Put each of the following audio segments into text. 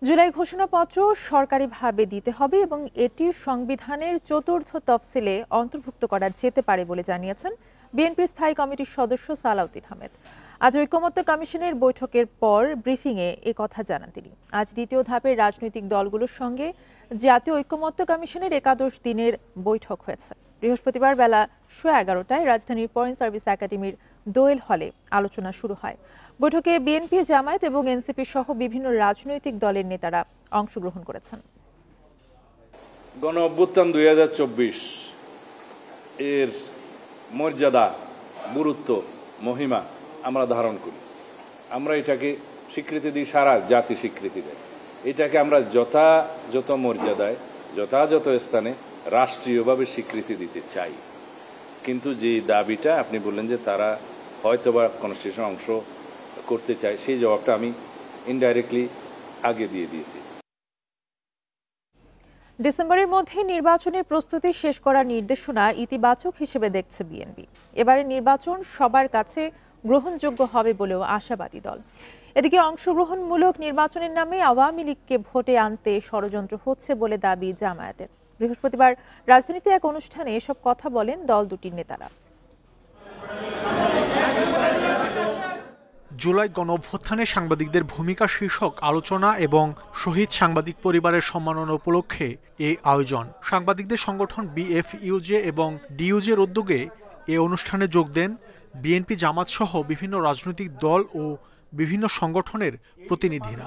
জুলাই ঘোষণাপত্র সরকারিভাবে দিতে হবে এবং এটি সংবিধানের চতুর্থ তফসিলে অন্তর্ভুক্ত করা যেতে পারে বলে জানিয়েছেন বিএনপির স্থায়ী কমিটির সদস্য সালাউদ্দিন আহমেদ। আজ ঐকমত্য কমিশনের বৈঠকের পর ব্রিফিংয়ে কথা জানান তিনি। আজ দ্বিতীয় ধাপের রাজনৈতিক দলগুলোর সঙ্গে জাতীয় ঐকমত্য কমিশনের ১১ দিনের বৈঠক হয়েছে। বৃহস্পতিবার বেলা 11:30টায় রাজধানীর ফরেন সার্ভিস একাডেমির দোয়েল হলে আলোচনা শুরু হয়। বৈঠকে বিএনপি, জামায়াত এবং এনসিপি সহ বিভিন্ন রাজনৈতিক দলের নেতারা অংশগ্রহণ করেছেন। গণ অভ্যুত্থান ২০২৪ এর মর্যাদা, গুরুত্ব, মহিমা আমরা ধারণ করি। আমরা এটাকে স্বীকৃতি দিই, সারা জাতি স্বীকৃতি দেয়। এটাকে আমরা যথাযথ মর্যাদায়, যথাযথ স্থানে রাষ্ট্রীয়ভাবে স্বীকৃতি দিতে চাই। কিন্তু যে দাবিটা আপনি বললেন যে তারা হয়তোবা কনস্টিটিউশন অংশ করতে চায়, সেই জবাবটা আমি ইনডাইরেক্টলি আগে দিয়ে দিয়েছি। ডিসেম্বরের মধ্যে নির্বাচনের প্রস্তুতি শেষ করার নির্দেশনা ইতিবাচক হিসেবে দেখছে বিএনপি। এবারে নির্বাচন সবার কাছে গ্রহণযোগ্য হবে বলেও আশাবাদী দল। এদিকে অংশগ্রহণমূলক নির্বাচনের নামে আওয়ামী লীগকে ভোটে আনতে ষড়যন্ত্র হচ্ছে বলে দাবি জামায়াতের। বৃহস্পতিবার রাজধানীতে এক অনুষ্ঠানে এসব কথা বলেন দল দুটির নেতারা। জুলাই গণঅভ্যুত্থানে সাংবাদিকদের ভূমিকা শীর্ষক আলোচনা এবং শহীদ সাংবাদিক পরিবারের সম্মাননা উপলক্ষে এই আয়োজন। সাংবাদিকদের সংগঠন বিএফইউজে এবং ডিইউজের উদ্যোগে এই অনুষ্ঠানে যোগ দেন বিএনপি, জামাত সহ বিভিন্ন রাজনৈতিক দল ও বিভিন্ন সংগঠনের প্রতিনিধিরা।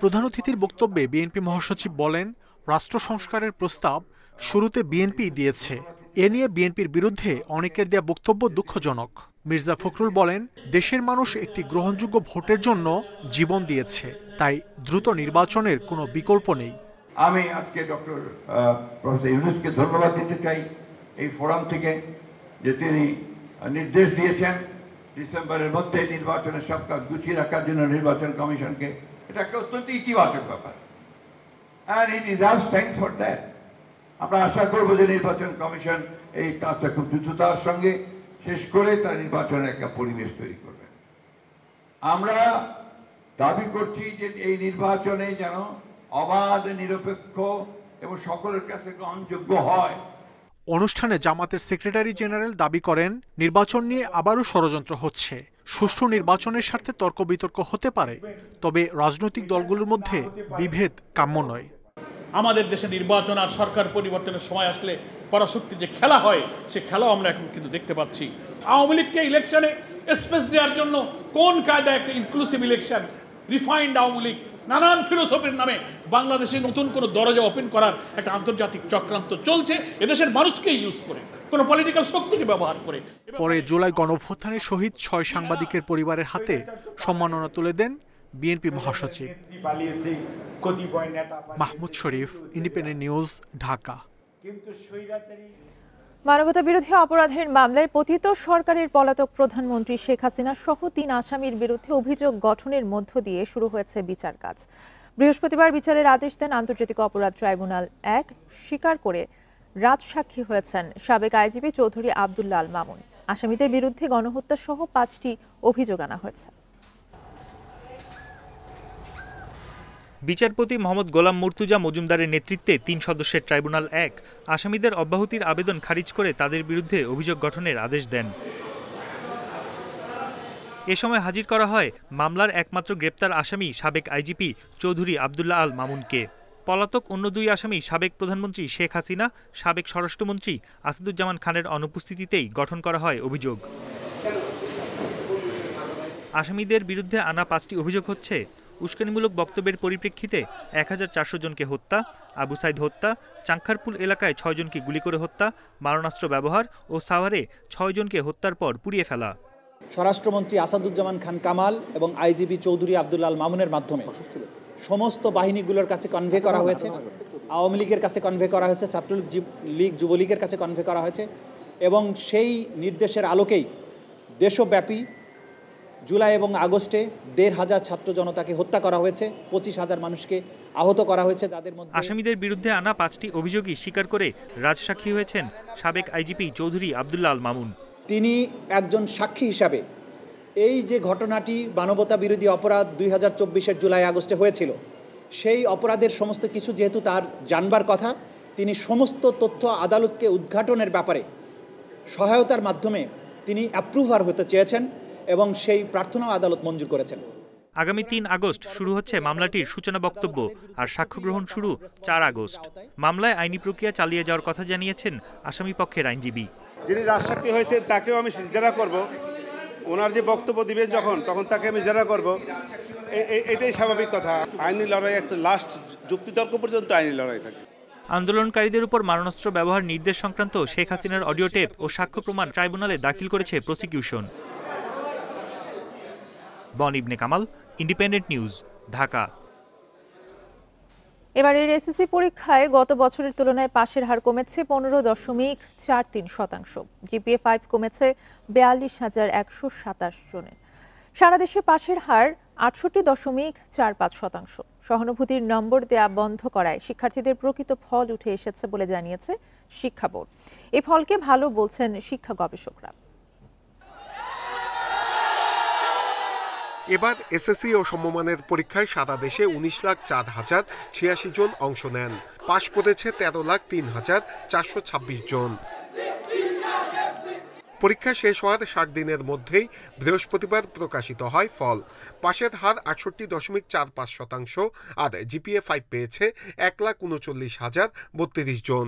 প্রধান অতিথির বক্তব্যে বিএনপি মহাসচিব বলেন, রাষ্ট্র সংস্কারের প্রস্তাব শুরুতে বিএনপি দিয়েছে। এ নিয়ে বিএনপির বিরুদ্ধে অনেকের দেয়া বক্তব্য দুঃখজনক। মির্জা ফখরুল বলেন, দেশের মানুষ একটি গ্রহণযোগ্য ভোটের জন্য জীবন দিয়েছে, তাই দ্রুত নির্বাচনের কোনো বিকল্প নেই। আমি আজকে ডক্টর প্রফেসর ইউনূসকে ধন্যবাদ দিতে চাই এই ফোরাম থেকে, যে তিনি নির্দেশ দিয়েছেন ডিসেম্বরের মধ্যে নির্বাচনের সব কাজ গুছিয়ে রাখার জন্য নির্বাচন কমিশনকে। এটা একটা অত্যন্ত ইতিবাচক ব্যাপার, and it deserves thanks for that. আমরা আশা করবো যে নির্বাচন কমিশন এই কাজটা খুব দ্রুততার সঙ্গে শেষ করে তার নির্বাচনের একটা পরিবেশ তৈরি করবে। আমরা দাবি করছি যে এই নির্বাচনে যেন অবাধ, নিরপেক্ষ এবং সকলের কাছে গ্রহণযোগ্য হয়। অনুষ্ঠানে জামাতের সেক্রেটারি জেনারেল দাবি করেন, নির্বাচন নিয়ে আবারও ষড়যন্ত্র হচ্ছে। সুষ্ঠু নির্বাচনের স্বার্থে তর্ক বিতর্ক হতে পারে, তবে রাজনৈতিক দলগুলোর মধ্যে বিভেদ কাম্য নয়। আমাদের দেশে নির্বাচন আর সরকার পরিবর্তনের সময় আসলে পরাশক্তি যে খেলা হয়, সে খেলাও আমরা এখন কিন্তু দেখতে পাচ্ছি। আওয়ামী লীগকে ইলেকশনে স্পেস দেওয়ার জন্য কোন কায়দায় একটা inclusive election, refined Awami League, নানান ফিলোসফির নামে বাংলাদেশে নতুন কোনো দরজা ওপেন করার একটা আন্তর্জাতিক চক্রান্ত চলছে, এদেশের মানুষকে ইউজ করে, কোনো পলিটিক্যাল শক্তিকে ব্যবহার করে। পরে জুলাই গণঅভ্যুত্থানে শহীদ 6 সাংবাদিকের পরিবারের হাতে সম্মাননা তুলে দেন বিএনপি মহাসচিব। মাহমুদ শরীফ, ইন্ডিপেন্ডেন্ট নিউজ, ঢাকা। মানবতা বিরোধী অপরাধের মামলায় পতিত সরকারের পলাতক প্রধানমন্ত্রী শেখ হাসিনা সহ 3 আসামির বিরুদ্ধে অভিযোগ গঠনের মধ্য দিয়ে শুরু হয়েছে বিচার কাজ। বৃহস্পতিবার বিচারের আদেশ দেন আন্তর্জাতিক অপরাধ ট্রাইব্যুনাল 1। স্বীকার করে রাজসাক্ষী হয়েছেন সাবেক আইজিপি চৌধুরী আব্দুল্লাহ আল মামুন। আসামিদের বিরুদ্ধে গণহত্যা সহ 5টি অভিযোগ আনা হয়েছে। বিচারপতি মোহাম্মদ গোলাম মুর্তুজা মজুমদারের নেতৃত্বে 3 সদস্যের ট্রাইব্যুনাল 1 আসামিদের অব্যাহতির আবেদন খারিজ করে তাদের বিরুদ্ধে অভিযোগ গঠনের আদেশ দেন। এ সময় হাজির করা হয় মামলার একমাত্র গ্রেপ্তার আসামি সাবেক আইজিপি চৌধুরী আব্দুল্লাহ আল মামুনকে। পলাতক অন্য 2 আসামি সাবেক প্রধানমন্ত্রী শেখ হাসিনা, সাবেক স্বরাষ্ট্রমন্ত্রী আসাদুজ্জামান খানের অনুপস্থিতিতেই গঠন করা হয় অভিযোগ। আসামিদের বিরুদ্ধে আনা 5টি অভিযোগ হচ্ছে: উস্কানিমূলক বক্তব্যের পরিপ্রেক্ষিতে 1400 জনকে হত্যা, আবু সাইদ হত্যা, চাংখারপুল এলাকায় 6 জনকে গুলি করে হত্যা, মারণাস্ত্র ব্যবহার ও সাভারে 6 জনকে হত্যার পর পুড়িয়ে ফেলা। স্বরাষ্ট্রমন্ত্রী আসাদুজ্জামান খান কামাল এবং আইজিপি চৌধুরী আব্দুল্লাহ আল মামুনের মাধ্যমে সমস্ত বাহিনীগুলোর কাছে কনভে করা হয়েছে। আওয়ামী লীগের কাছে কনভে করা হয়েছে, ছাত্রলীগ, যুবলীগের কাছে কনভে করা হয়েছে এবং সেই নির্দেশের আলোকেই দেশব্যাপী জুলাই এবং আগস্টে 1,500 ছাত্র জনতাকে হত্যা করা হয়েছে, 25,000 মানুষকে আহত করা হয়েছে। যাদের মধ্যে আসামিদের বিরুদ্ধে আনা 5টি অভিযোগই স্বীকার করে রাজসাক্ষী হয়েছেন সাবেক আইজিপি চৌধুরী আব্দুল্লাহ আল মামুন। তিনি একজন সাক্ষী হিসাবে এই যে ঘটনাটি মানবতা বিরোধী অপরাধ 2024-এর জুলাই আগস্টে হয়েছিল, সেই অপরাধের সমস্ত কিছু যেহেতু তার জানবার কথা, তিনি সমস্ত তথ্য আদালতকে উদ্ঘাটনের ব্যাপারে সহায়তার মাধ্যমে তিনি অ্যাপ্রুভার হতে চেয়েছেন এবং সেই প্রার্থনাও আদালত মঞ্জুর করেছেন। আগামী ৩ আগস্ট শুরু হচ্ছে মামলাটির সূচনা বক্তব্য আর সাক্ষ্য গ্রহণ শুরু ৪ আগস্ট। মামলায় আইনি প্রক্রিয়া চালিয়ে যাওয়ার কথা জানিয়েছেন আসামি পক্ষের আইনজীবী। যিনি রাজসাক্ষী হয়েছেন তাকেও আমি জেরা করব, ওনার যে বক্তব্য দিবেন তখন তাকে আমি জেরা করব, এটাই স্বাভাবিক কথা। আইনি লড়াই একটা লাস্ট যুক্তিতর্ক পর্যন্ত আইনি লড়াই থাকে। আন্দোলনকারীদের উপর মারণাস্ত্র ব্যবহার নির্দেশ সংক্রান্ত শেখ হাসিনার অডিও টেপ ও সাক্ষ্য প্রমাণ ট্রাইব্যুনালে দাখিল করেছে প্রসিকিউশন। বন ইবনে কামাল, ইন্ডিপেন্ডেন্ট নিউজ, ঢাকা। এবারের এসএসসি পরীক্ষায় গত বছরের তুলনায় পাশের হার কমেছে 15.43%। জিপিএ 5 কমেছে 42,127 জনের। সারা দেশে পাশের হার 68.45%। সহানুভূতির নম্বর দেয়া বন্ধ করায় শিক্ষার্থীদের প্রকৃত ফল উঠে এসেছে বলে জানিয়েছে শিক্ষা বোর্ড। এই ফলকে ভালো বলছেন শিক্ষা গবেষকরা। এবার এসএসসি ও সমমানের পরীক্ষায় সারা দেশে 19,04,086 জন অংশ নেন। পাশ করেছে 13,03,426 জন। পরীক্ষা শেষ হওয়ার 60 দিনের মধ্যেই বৃহস্পতিবার প্রকাশিত হয় ফল। পাশের হার 68.45%, আর জিপিএ 5 পেয়েছে 1,39,032 জন।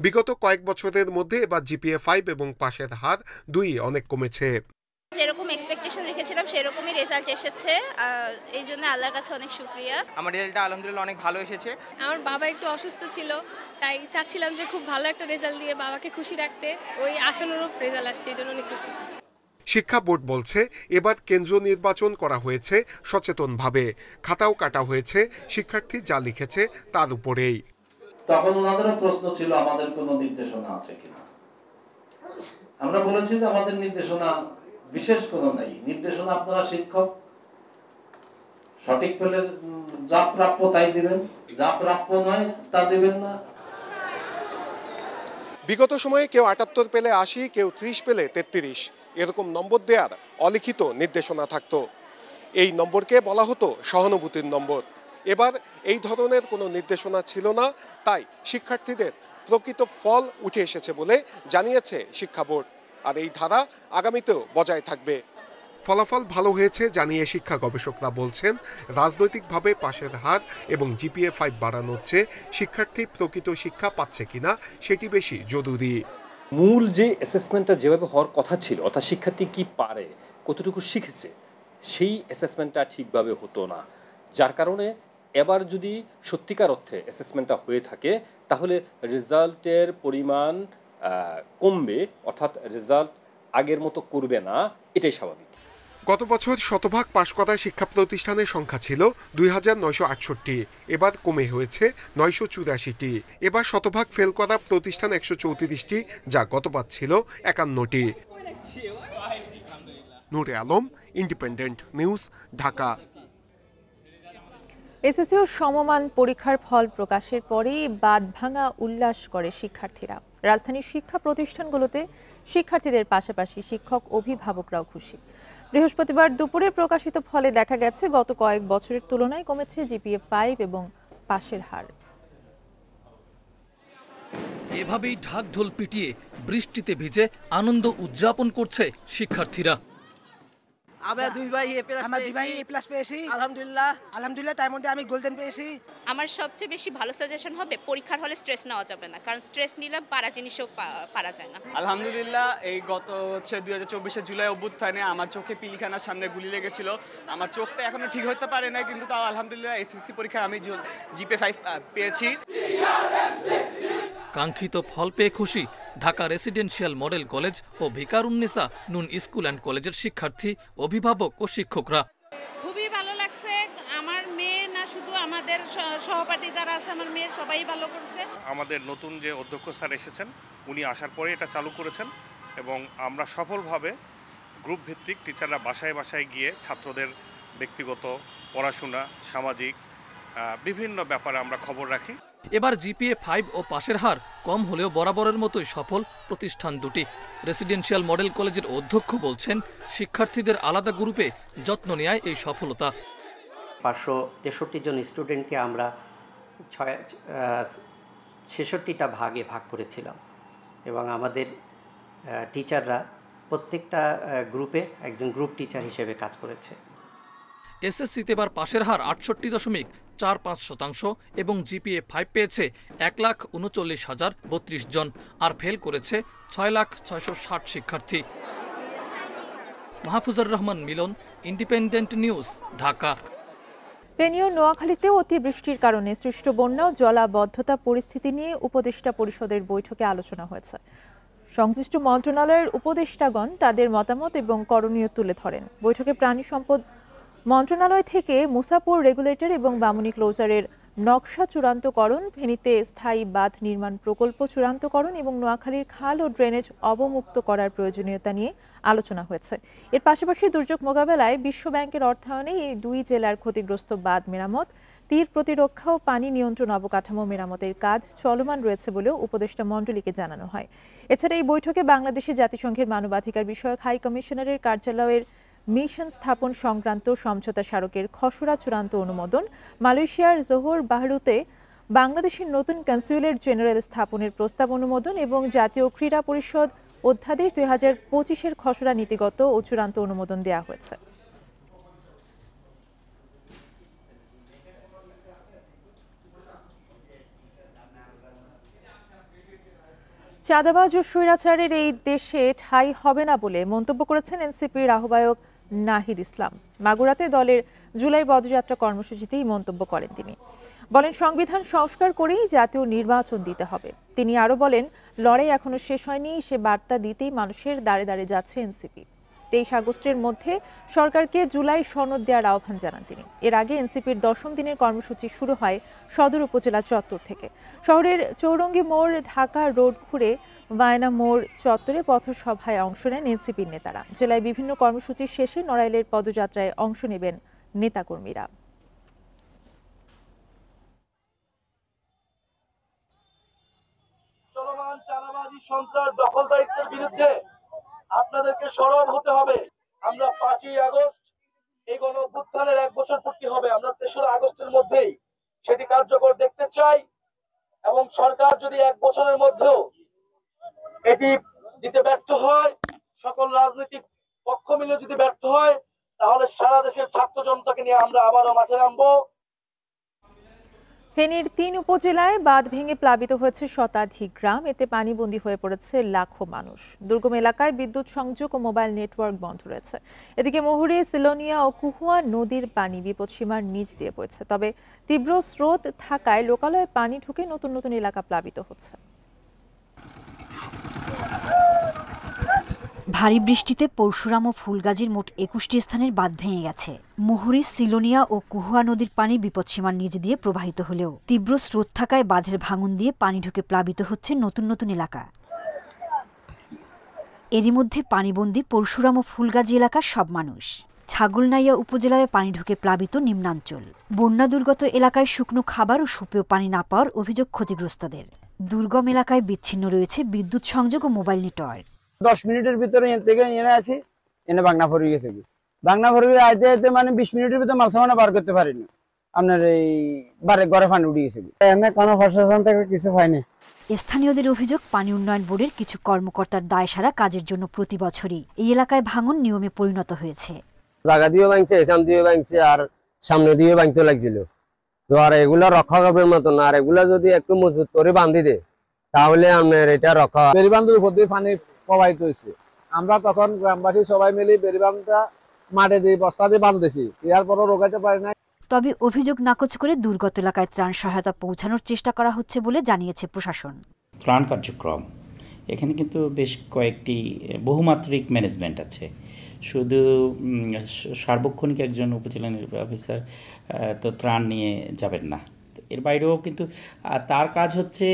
বিগত কয়েক বছরের মধ্যে এবার জিপিএ 5 এবং পাশের হার দুই অনেক কমেছে। যেরকম এক্সপেকটেশন রেখেছিলাম সেরকমই রেজাল্ট এসেছে, এই জন্য আল্লাহর কাছে অনেক শুকরিয়া। আমার রেজাল্টটা আলহামদুলিল্লাহ অনেক ভালো এসেছে। আমার বাবা একটু অসুস্থ ছিল, তাই চাচ্ছিলাম যে খুব ভালো একটা রেজাল্ট দিয়ে বাবাকে খুশি রাখতে। ওই আশানুরূপ রেজাল্ট আসছে, এই জন্য অনেক খুশি। শিক্ষা বোর্ড বলছে এবার কেন্দ্রীয় নির্বাচন করা হয়েছে সচেতনভাবে। খাতাও কাটা হয়েছে শিক্ষার্থী যা লিখেছে তার উপরেই। তখন ওনাদেরও প্রশ্ন ছিল আমাদের কোনো নির্দেশনা আছে কিনা। আমরা বলেছি যে আমাদের নির্দেশনা বিশেষ কোনো নাই। নির্দেশনা আপনারা শিক্ষক, সঠিক পেলে যা প্রাপ্য তাই দিবেন, যা প্রাপ্য নয় তা দিবেন না। বিগত সময়ে কেউ 78 পেলে 80, কেউ 30 পেলে 33, এরকম নম্বর দেওয়ার অলিখিত নির্দেশনা থাকতো। এই নম্বরকে বলা হতো সহানুভূতির নম্বর। এবার এই ধরনের কোনো নির্দেশনা ছিল না, তাই শিক্ষার্থীদের প্রকৃত ফল উঠে এসেছে বলে জানিয়েছে শিক্ষা বোর্ড। আর এই ধারা আগামীতেও বজায় থাকবে। ফলাফল ভালো হয়েছে জানিয়ে শিক্ষা গবেষকরা বলছেন, রাজনৈতিকভাবে পাশের হার এবং জিপিএ 5 বাড়ানোর চেয়ে শিক্ষার্থী প্রকৃত শিক্ষা পাচ্ছে কিনা সেটি বেশি জরুরি। মূল যে অ্যাসেসমেন্টটা যেভাবে হওয়ার কথা ছিল, অর্থাৎ শিক্ষার্থী কি পারে, কতটুকু শিখেছে, সেই অ্যাসেসমেন্টটা ঠিকভাবে হতো না। যার কারণে এবার যদি সত্যিকার অর্থে অ্যাসেসমেন্টটা হয়ে থাকে তাহলে রেজাল্টের পরিমাণ কমবে, অর্থাৎ রেজাল্ট আগের মতো করবে না, এটাই স্বাভাবিক। গত বছর শতভাগ পাশ করা শিক্ষা প্রতিষ্ঠানের সংখ্যা ছিল 2,968, এবার কমে হয়েছে 984টি। এবার শতভাগ ফেল করা প্রতিষ্ঠান 134টি, যা গতবার ছিল 51টি। Nure Alam, Independent News, Dhaka. SSC ও সমমান পরীক্ষার ফল প্রকাশের পরেই বাঁধভাঙা উল্লাস করে শিক্ষার্থীরা। রাজধানীর শিক্ষা প্রতিষ্ঠানগুলোতে শিক্ষার্থীদের পাশাপাশি শিক্ষক অভিভাবকরাও খুশি। বৃহস্পতিবার দুপুরে প্রকাশিত ফলে দেখা গেছে গত কয়েক বছরের তুলনায় কমেছে জিপিএ 5 এবং পাশের হার। এভাবেই ঢাকঢোল পিটিয়ে বৃষ্টিতে ভিজে আনন্দ উদযাপন করছে শিক্ষার্থীরা। আমরা দুই ভাই এ প্লাস পেয়েছি, আলহামদুলিল্লাহ। তার মধ্যে আমি গোল্ডেন পেয়েছি। আমার সবচেয়ে বেশি ভালো সাজেশন হবে পরীক্ষার হলে স্ট্রেস নেওয়া যাবে না, কারণ স্ট্রেস নিলে পারা জিনিসও পারা যায় না। আলহামদুলিল্লাহ, এই গত 2024-এর জুলাই অভ্যুত্থানে আমার চোখে পিলখানার সামনে গুলি লেগেছিল। আমার চোখটা এখনো ঠিক হতে পারে না, কিন্তু তাও আলহামদুলিল্লাহ এসএসসি পরীক্ষায় আমি জিপিএ 5 পেয়েছি। কাঙ্ক্ষিত ফল পেয়ে খুশি ঢাকা রেসিডেন্সিয়াল মডেল কলেজ ও ভিকারুন্নিসা নুন স্কুল অ্যান্ড কলেজের শিক্ষার্থী, অভিভাবক ও শিক্ষকরা। খুবই ভালো লাগছে। আমার মেয়ে না, শুধু আমাদের সহপাঠী যারা আছে, আমার মেয়ে সবাই ভালো করছে। আমাদের নতুন যে অধ্যক্ষ স্যার এসেছেন, উনি আসার পরে এটা চালু করেছেন এবং আমরা সফলভাবে গ্রুপ ভিত্তিক টিচাররা বাসায় বাসায় গিয়ে ছাত্রদের ব্যক্তিগত পড়াশোনা, সামাজিক বিভিন্ন ব্যাপারে আমরা খবর রাখি। এবার জিপিএ 5 ও পাশের হার কম হলেও বরাবরের মতোই সফল প্রতিষ্ঠান দুটি। রেসিডেন্সিয়াল মডেল কলেজের অধ্যক্ষ বলছেন, শিক্ষার্থীদের আলাদা গ্রুপে যত্ন নেয় এই সফলতা। 563 জন স্টুডেন্টকে আমরা 66টা ভাগে ভাগ করেছিলাম এবং আমাদের টিচাররা প্রত্যেকটা গ্রুপে একজন গ্রুপ টিচার হিসেবে কাজ করেছে। এসএসসিতে এবার পাশের হার 68.45% এবং জিপিএ 5 পেয়েছে 1,39,032 জন, আর ফেল করেছে 6,660 শিক্ষার্থী। মাহফুজুর রহমান মিলন, ইন্ডিপেন্ডেন্ট নিউজ, ঢাকা। ফেনী ও নোয়াখালীতে অতিবৃষ্টির কারণে সৃষ্ট বন্যা ও জলাবদ্ধতা পরিস্থিতি নিয়ে উপদেষ্টা পরিষদের বৈঠকে আলোচনা হয়েছে। সংশ্লিষ্ট মন্ত্রণালয়ের উপদেষ্টাগণ তাদের মতামত এবং করণীয় তুলে ধরেন। বৈঠকে প্রাণী সম্পদ মন্ত্রণালয় থেকে মুসাপুর রেগুলেটর এবং বামুনী ক্লোজারের নকশা চূড়ান্তকরণ, ফেনীতে স্থায়ী বাঁধ নির্মাণ প্রকল্প চূড়ান্তকরণ এবং নোয়াখালীর খাল ও ড্রেনেজ অবমুক্ত করার প্রয়োজনীয়তা নিয়ে আলোচনা হয়েছে। এর পাশাপাশি দুর্যোগ মোকাবেলায় বিশ্ব ব্যাংকের অর্থায়নে এই দুই জেলার ক্ষতিগ্রস্ত বাঁধ মেরামত, তীর প্রতিরক্ষা ও পানি নিয়ন্ত্রণ অবকাঠামো মেরামতের কাজ চলমান রয়েছে বলেও উপদেষ্টা মণ্ডলীকে জানানো হয়। এছাড়া এই বৈঠকে বাংলাদেশে জাতিসংঘের মানবাধিকার বিষয়ক হাই কমিশনারের কার্যালয়ের মিশন স্থাপন সংক্রান্ত সমঝোতা স্মারকের খসড়া চূড়ান্ত অনুমোদন, মালয়েশিয়ার জোহর বাহরুতে বাংলাদেশের নতুন কনস্যুলেট জেনারেল স্থাপনের প্রস্তাব অনুমোদন এবং জাতীয় ক্রীড়া পরিষদ অধ্যাদেশ 2025-এর খসড়া নীতিগত ও চূড়ান্ত অনুমোদন দেওয়া হয়েছে। চাঁদাবাজ ও স্বৈরাচারের এই দেশে ঠাঁই হবে না বলে মন্তব্য করেছেন এনসিপির আহ্বায়ক নাহিদ ইসলাম। মাগুরাতে দলের জুলাই পদযাত্রা কর্মসূচিতেই মন্তব্য করেন তিনি। বলেন, সংবিধান সংস্কার করেই জাতীয় নির্বাচন দিতে হবে। তিনি আরও বলেন, লড়াই এখনো শেষ হয়নি, সে বার্তা দিতেই মানুষের দাঁড়ে দাঁড়ে যাচ্ছে এনসিপি। 23 আগস্টের মধ্যে সরকারকে জুলাই সনদ দেওয়ার আহ্বান জানান তিনি। এর আগে এনসিপির 10ম দিনের কর্মসূচি শুরু হয় সদর উপজেলা চত্বর থেকে। শহরের চৌরঙ্গি মোড়, ঢাকা রোড ঘুরে বায়না মোড় চত্বরে পথসভায় অংশ নেন এনসিপির নেতারা। জেলায় বিভিন্ন কর্মসূচি শেষে নড়াইলের পদযাত্রায় অংশ নেবেন নেতাকর্মীরা। চলমান চাঁদাবাজি, সন্ত্রাস, দখলদারিত্বের বিরুদ্ধে আপনাদেরকে সরব হতে হবে। আমরা 5ই আগস্ট এই গণ অভ্যুত্থানের 1 বছর পূর্তি হবে। আমরা 3রা আগস্টের মধ্যেই সেটি কার্যকর দেখতে চাই এবং সরকার যদি 1 বছরের মধ্যেও এটি দিতে ব্যর্থ হয়, সকল রাজনৈতিক পক্ষ মিলে যদি ব্যর্থ হয়, তাহলে সারা দেশের ছাত্র জনতাকে নিয়ে আমরা আবারও মাঠে নামবো। ফেনীর 3 উপজেলায় বাঁধ ভেঙে প্লাবিত হয়েছে শতাধিক গ্রাম। এতে পানিবন্দী হয়ে পড়েছে লাখো মানুষ। দুর্গম এলাকায় বিদ্যুৎ সংযোগ ও মোবাইল নেটওয়ার্ক বন্ধ রয়েছে। এদিকে মুহুরী, সিলোনিয়া ও কুহুয়া নদীর পানি বিপদসীমার নিচ দিয়ে বইছে। তবে তীব্র স্রোত থাকায় লোকালয়ে পানি ঢুকে নতুন নতুন এলাকা প্লাবিত হচ্ছে। ভারী বৃষ্টিতে পরশুরাম ও ফুলগাজীর মোট 21টি স্থানের বাঁধ ভেঙে গেছে। মুহুরী, সিলোনিয়া ও কুহুয়া নদীর পানি বিপদসীমার নিচ দিয়ে প্রবাহিত হলেও তীব্র স্রোত থাকায় বাঁধের ভাঙন দিয়ে পানি ঢুকে প্লাবিত হচ্ছে নতুন নতুন এলাকা। এরই মধ্যে পানিবন্দী পরশুরাম ও ফুলগাজী এলাকার সব মানুষ। ছাগলনাইয়া উপজেলায় পানি ঢুকে প্লাবিত নিম্নাঞ্চল। বন্যা দুর্গত এলাকায় শুকনো খাবার ও সুপেয় পানি না পাওয়ার অভিযোগ ক্ষতিগ্রস্তদের। দুর্গম এলাকায় বিচ্ছিন্ন রয়েছে বিদ্যুৎ সংযোগ ও মোবাইল নেটওয়ার্ক। 10 মিনিটের ভিতরে থেকে এনে আছি, এনে বাংনা ফরি গেছে। বাংনা ফরি আইতে আইতে মানে 20 মিনিটের ভিতরে মাল সামানা বার করতে পারিনি। আপনার এই বারে ঘরে পানি উঠে গেছে। এনে কোনো প্রশাসন থেকে কিছু হয়নি। স্থানীয়দের অভিযোগ, পানি উন্নয়ন বোর্ডের কিছু কর্মকর্তার দায়সারা কাজের জন্য প্রতি বছরই এই এলাকায় ভাঙন নিয়মে পরিণত হয়েছে। জায়গা দিয়ে ভাঙছে, এখান দিয়ে ভাঙছে, আর সামনে দিয়ে ভাঙতে লাগছিল। তো আর এগুলা রক্ষা করবার মতো না। আর এগুলা যদি একটু মজবুত করে বাঁধি দেয় তাহলে আপনার এটা রক্ষা। বেরিবান্ধের উপর দিয়ে পানি প্রবাহিত হয়েছে। আমরা তখন গ্রামবাসী সবাই মিলে বেরিবান্ধটা মাঠে দিয়ে বস্তা দিয়ে বাঁধতেছি, এরপরও রোগাতে পারি না। তবে অভিযোগ নাকচ করে দুর্গত এলাকায় ত্রাণ সহায়তা পৌঁছানোর চেষ্টা করা হচ্ছে বলে জানিয়েছে প্রশাসন। ত্রাণ কার্যক্রম এখানে কিন্তু বেশ কয়েকটি বহুমাত্রিক ম্যানেজমেন্ট আছে। শুধু সার্বক্ষণিক একজন উপজেলা নির্বাহী অফিসার তো ত্রাণ নিয়ে যাবেন না। এর বাইরেও কিন্তু তার কাজ হচ্ছে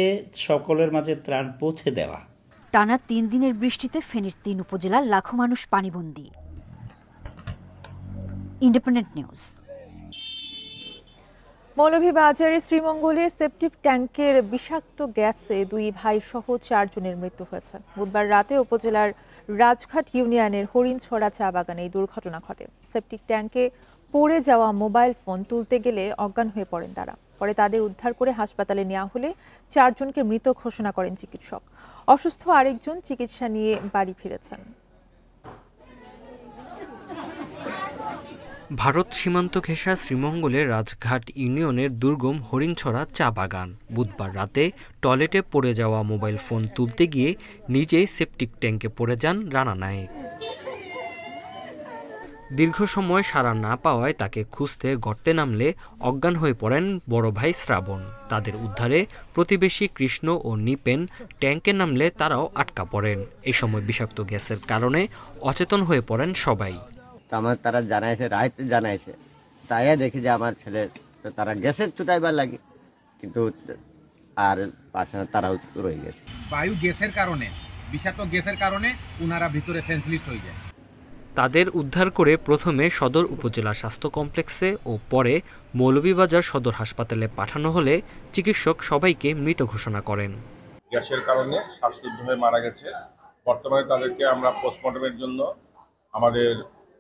সকলের মাঝে ত্রাণ পৌঁছে দেওয়া। টানা 3 দিনের বৃষ্টিতে ফেনীর 3 উপজেলার লাখো মানুষ পানিবন্দী। Independent News. মৌলভীবাজারের শ্রীমঙ্গলে সেপটিক ট্যাঙ্কের বিষাক্ত গ্যাসে 2 ভাই সহ 4 জনের মৃত্যু হয়েছে। বুধবার রাতে উপজেলার রাজঘাট ইউনিয়নের হরিণছড়া চা বাগানে এই দুর্ঘটনা ঘটে। সেপটিক ট্যাঙ্কে পড়ে যাওয়া মোবাইল ফোন তুলতে গেলে অজ্ঞান হয়ে পড়েন তারা। পরে তাদের উদ্ধার করে হাসপাতালে নেওয়া হলে 4 জনকে মৃত ঘোষণা করেন চিকিৎসক। অসুস্থ আরেকজন চিকিৎসা নিয়ে বাড়ি ফিরেছেন। ভারত সীমান্ত ঘেঁষা শ্রীমঙ্গলের রাজঘাট ইউনিয়নের দুর্গম হরিণছড়া চা বাগান। বুধবার রাতে টয়লেটে পড়ে যাওয়া মোবাইল ফোন তুলতে গিয়ে নিজেই সেপটিক ট্যাঙ্কে পড়ে যান রানা নায়েক। দীর্ঘ সময় সাড়া না পাওয়ায় তাকে খুঁজতে গর্তে নামলে অজ্ঞান হয়ে পড়েন বড় ভাই শ্রাবণ। তাদের উদ্ধারে প্রতিবেশী কৃষ্ণ ও নিপেন ট্যাঙ্কে নামলে তারাও আটকা পড়েন। এই সময় বিষাক্ত গ্যাসের কারণে অচেতন হয়ে পড়েন সবাই। আমার তারা জানাইছে, রাইতে জানাইছে, তাই দেখি যে আমার ছেলে তারা গ্যাসের চুটাইবার লাগে, কিন্তু আর পারছে না, তারাও রয়ে গেছে। বায়ু গ্যাসের কারণে, বিষাক্ত গ্যাসের কারণে ওনারা ভিতরে সেন্সলেস হয়ে যায়। তাদের উদ্ধার করে প্রথমে সদর উপজেলা স্বাস্থ্য কমপ্লেক্সে ও পরে মৌলভীবাজার সদর হাসপাতালে পাঠানো হলে চিকিৎসক সবাইকে মৃত ঘোষণা করেন। গ্যাসের কারণে শ্বাসরুদ্ধ হয়ে মারা গেছে। বর্তমানে তাদেরকে আমরা পোস্টমর্টমের জন্য আমাদের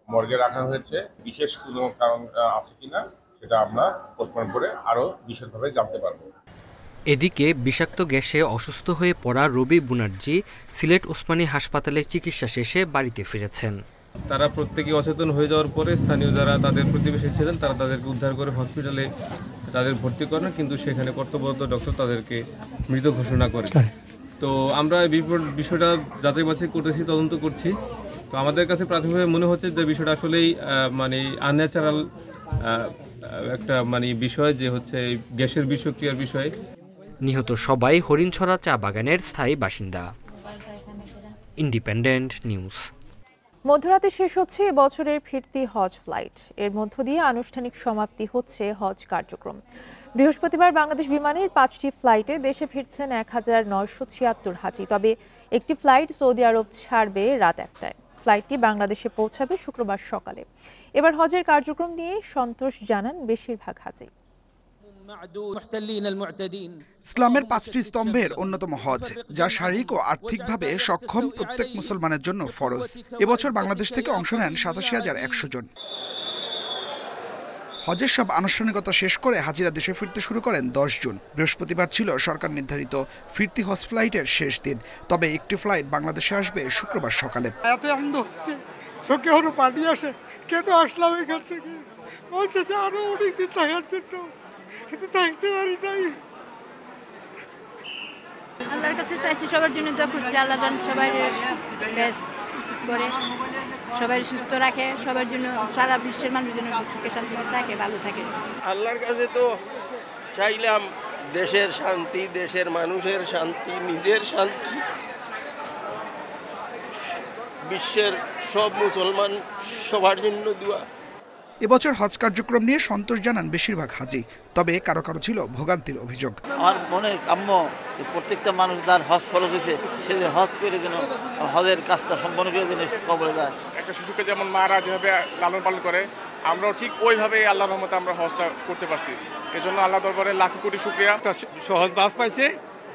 মর্গে রাখা হয়েছে। বিশেষ কোনো কারণ আছে কিনা সেটা আমরা পোস্টমর্টম করে আরো বিশদভাবে জানতে পারবো। এদিকে বিষাক্ত গ্যাসে অসুস্থ হয়ে পড়া রবি বুনার্জি সিলেট ওসমানী হাসপাতালে চিকিৎসা শেষে বাড়িতে ফিরেছেন। তারা প্রত্যেকে অচেতন হয়ে যাওয়ার পরে স্থানীয় যারা তাদের প্রতিবেশী ছিলেন তারা তাদেরকে উদ্ধার করে হসপিটালে তাদের ভর্তি করেন, কিন্তু সেখানে কর্তব্যরত ডক্টর তাদেরকে মৃত ঘোষণা করে। তো আমরা এই বিষয়টা যাচাই বাছাই করতেছি, তদন্ত করছি। তো আমাদের কাছে প্রাথমিকভাবে মনে হচ্ছে যে বিষয়টা আসলেই মানে আনন্যাচারাল একটা মানে বিষয়, যে হচ্ছে গ্যাসের বিষক্রিয়ার বিষয়। নিহত সবাই হরিণছড়া চা বাগানের স্থায়ী বাসিন্দা। Independent news. মধ্যরাতে শেষ হচ্ছে এবছরের ফিরতি হজ ফ্লাইট। এর মধ্য দিয়ে আনুষ্ঠানিক সমাপ্তি হচ্ছে হজ কার্যক্রম। বৃহস্পতিবার বাংলাদেশ বিমানের 5টি ফ্লাইটে দেশে ফিরছেন 1976 হাজি। তবে একটি ফ্লাইট সৌদি আরব ছাড়বে রাত 1টায়। ফ্লাইটটি বাংলাদেশে পৌঁছাবে শুক্রবার সকালে। এবার হজের কার্যক্রম নিয়ে সন্তোষ জানান বেশিরভাগ হাজি। ইসলামের 5টি স্তম্ভের অন্যতম হজ, যা শারীরিক ও আর্থিকভাবে সক্ষম প্রত্যেক মুসলমানের জন্য ফরজ। এবছর বাংলাদেশ থেকে অংশ নেন 87,100 জন। হজের সব আনুষ্ঠানিকতা শেষ করে হাজিরা দেশে ফিরতে শুরু করেন 10 জুন। বৃহস্পতিবার ছিল সরকার নির্ধারিত ফিরতি হজ ফ্লাইটের শেষ দিন। তবে একটি ফ্লাইট বাংলাদেশে আসবে শুক্রবার সকালে। এত আনন্দ হচ্ছে, চোখে আরো পানি আসে, কেন আসলাম এখান থেকে, বলতেছে আরো অনেকদিন থাকার জন্য, কিন্তু থাকতে পারি নাই। আল্লাহর কাছে চাইছি, সবার জন্য দোয়া করছি, আল্লাহ যেন সবাই বেশ করে সবাই সুস্থ রাখে, সবার জন্য সারা বিশ্বের মানুষের জন্য সুখে শান্তিতে থাকে, ভালো থাকে। আল্লাহর কাছে তো চাইলাম দেশের শান্তি, দেশের মানুষের শান্তি, নিজের শান্তি, বিশ্বের সব মুসলমান সবার জন্য দোয়া। এবছর হজ কার্যক্রম নিয়ে সন্তোষ জানান বেশিরভাগ হাজি। তবে কারো কারো ছিল ভোগান্তির অভিযোগ। আমার মনে কাম্য প্রত্যেকটা মানুষ যার হজ ফরজ হয়েছে সে হজ করে যেন হজের কাজটা সম্পন্ন করে যেন কবরে যায়। একটা শিশুকে যেমন মারা যেভাবে লালন পালন করে, আমরাও ঠিক ওইভাবে আল্লাহর রহমতে আমরা হজটা করতে পারছি। এজন্য আল্লাহ দরবারে লাখ কোটি শুকরিয়া। সহজ বাস পাইছে,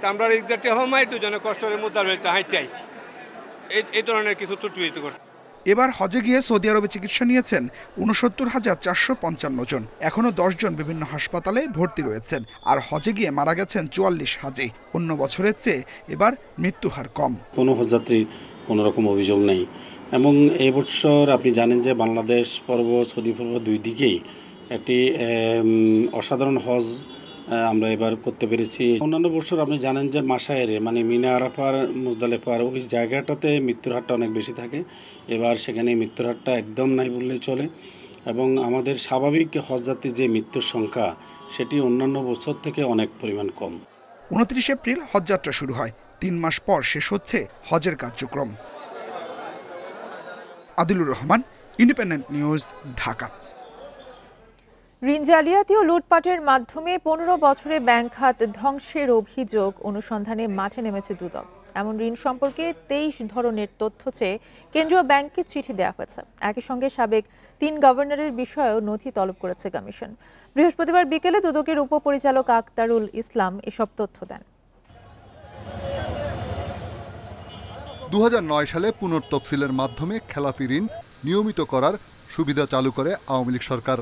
তা আমরা একটু হমাই একটু যেন কষ্টের মধ্যে হাঁটতে আইছি, এই ধরনের কিছু ত্রুটি করতে। এবার হজে গিয়ে সৌদি আরবে চিকিৎসা নিয়েছেন 69,455 জন। এখনো 10 জন বিভিন্ন হাসপাতালে ভর্তি রয়েছেন। আর হজে গিয়ে মারা গেছেন 44 হাজি। অন্য বছরের চেয়ে এবার মৃত্যু হার কম। কোনো হজযাত্রীর কোনো রকম অভিযোগ নেই। এবং এবছর আপনি জানেন যে বাংলাদেশ পর্ব সৌদি পর্ব দুই দিকেই একটি অসাধারণ হজ আমরা এবার করতে পেরেছি। অন্যান্য বছর আপনি জানেন যে মাসায়েরে মানে মিনা আরাফার, মুজদালেফার ওই জায়গাটাতে মৃত্যুর হারটা অনেক বেশি থাকে। এবার সেখানে মৃত্যুর হারটা একদম নাই বললেই চলে। এবং আমাদের স্বাভাবিক হজযাত্রীর যে মৃত্যুর সংখ্যা সেটি অন্যান্য বছর থেকে অনেক পরিমাণ কম। 29 এপ্রিল হজযাত্রা শুরু হয়। 3 মাস পর শেষ হচ্ছে হজের কার্যক্রম। Adilur Rahman, independent News, Dhaka. ঋণ জালিয়াতি ও লুটপাটের মাধ্যমে 15 বছরে ব্যাংক খাত ধ্বংসের অভিযোগ অনুসন্ধানে মাঠে নেমেছে দুদক। এমন ঋণ সম্পর্কে 23 ধরনের তথ্য চেয়ে কেন্দ্রীয় ব্যাংককে চিঠি দেওয়া হয়েছে। একই সঙ্গে সাবেক 3 গভর্নরের বিষয়েও নথি তলব করেছে কমিশন। বৃহস্পতিবার বিকেলে দুদকের উপপরিচালক আক্তারুল ইসলাম এসব তথ্য দেন। 2009 সালে পুনর্তফসিলের মাধ্যমে খেলাপি ঋণ নিয়মিত করার সুবিধা চালু করে আওয়ামী লীগ সরকার।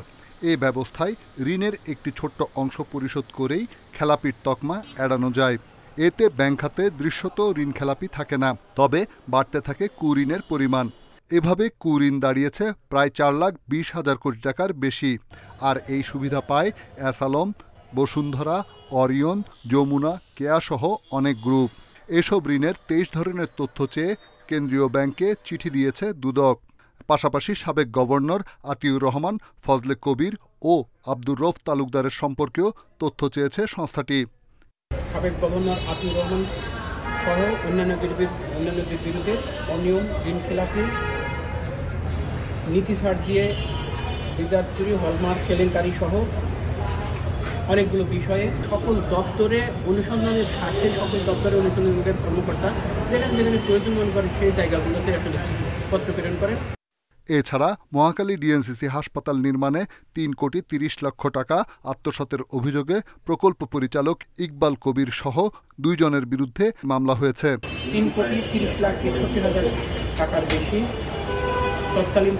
এই ব্যবস্থায় ঋণের একটি ছোট্ট অংশ পরিশোধ করেই খেলাপির তকমা এড়ানো যায়। এতে ব্যাংক খাতে দৃশ্যত ঋণ খেলাপি থাকে না, তবে বাড়তে থাকে কুঋণের পরিমাণ। এভাবে কুঋণ দাঁড়িয়েছে প্রায় 4,20,000 কোটি টাকার বেশি। আর এই সুবিধা পায় অ্যাসালম, বসুন্ধরা, অরিয়ন, যমুনা, কেয়াসহ অনেক গ্রুপ। এসব ঋণের 23 ধরনের তথ্য চেয়ে কেন্দ্রীয় ব্যাংকে চিঠি দিয়েছে দুদক। পাশাপাশি সাবেক গভর্নর আতিউর রহমান, ফজলে কবির ও আব্দুর রউফ তালুকদারের সম্পর্কেও তথ্য চেয়েছে সংস্থাটি। সাবেক গভর্নর আতিউর রহমান সহ অন্যান্যদের বিরুদ্ধে অনিয়ম, ঋণ খেলাপি, নীতি ছাড় দিয়ে রিজার্ভ চুরি, হলমার্ক কেলেঙ্কারি সহ অনেকগুলো বিষয়ে সকল দপ্তরে অনুসন্ধানের স্বার্থে সকল দপ্তরে অনুসন্ধানের কর্মকর্তা যেখানে যেখানে প্রয়োজন মনে করে সেই জায়গাগুলোতে আসলে পত্র প্রেরণ করে। এছাড়া মহাখালী ডিএনসিসি হাসপাতাল নির্মাণে 3,30 লক্ষ টাকা আত্মসাতের অভিযোগে প্রকল্প পরিচালক ইকবাল কবির সহ 2 জনের বিরুদ্ধে মামলা হয়েছে। 3,30,61,000 টাকার বেশি তৎকালীন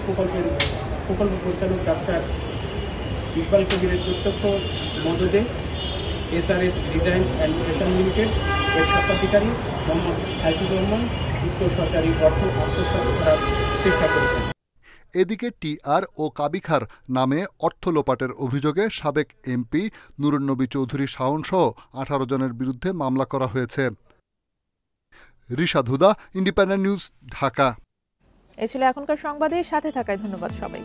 প্রকল্প পরিচালক ডাক্তার ইকবাল কবিরের প্রত্যক্ষ মদদে SRS design and fashion limited এর স্বত্বাধিকারী মোহাম্মদ সাইফুর রহমান উত্তর সরকারি অর্থ আত্মসাৎ করার চেষ্টা করেছেন। এদিকে টিআর ও কাবিখার নামে অর্থ লোপাটের অভিযোগে সাবেক এমপি নুরুন্নবী চৌধুরী শাওনসহ 18 জনের বিরুদ্ধে মামলা করা হয়েছে। রিশাদ হুদা, ইন্ডিপেন্ডেন্ট নিউজ, ঢাকা। এ ছিল এখনকার সংবাদে সাথে থাকায় ধন্যবাদ সবাই।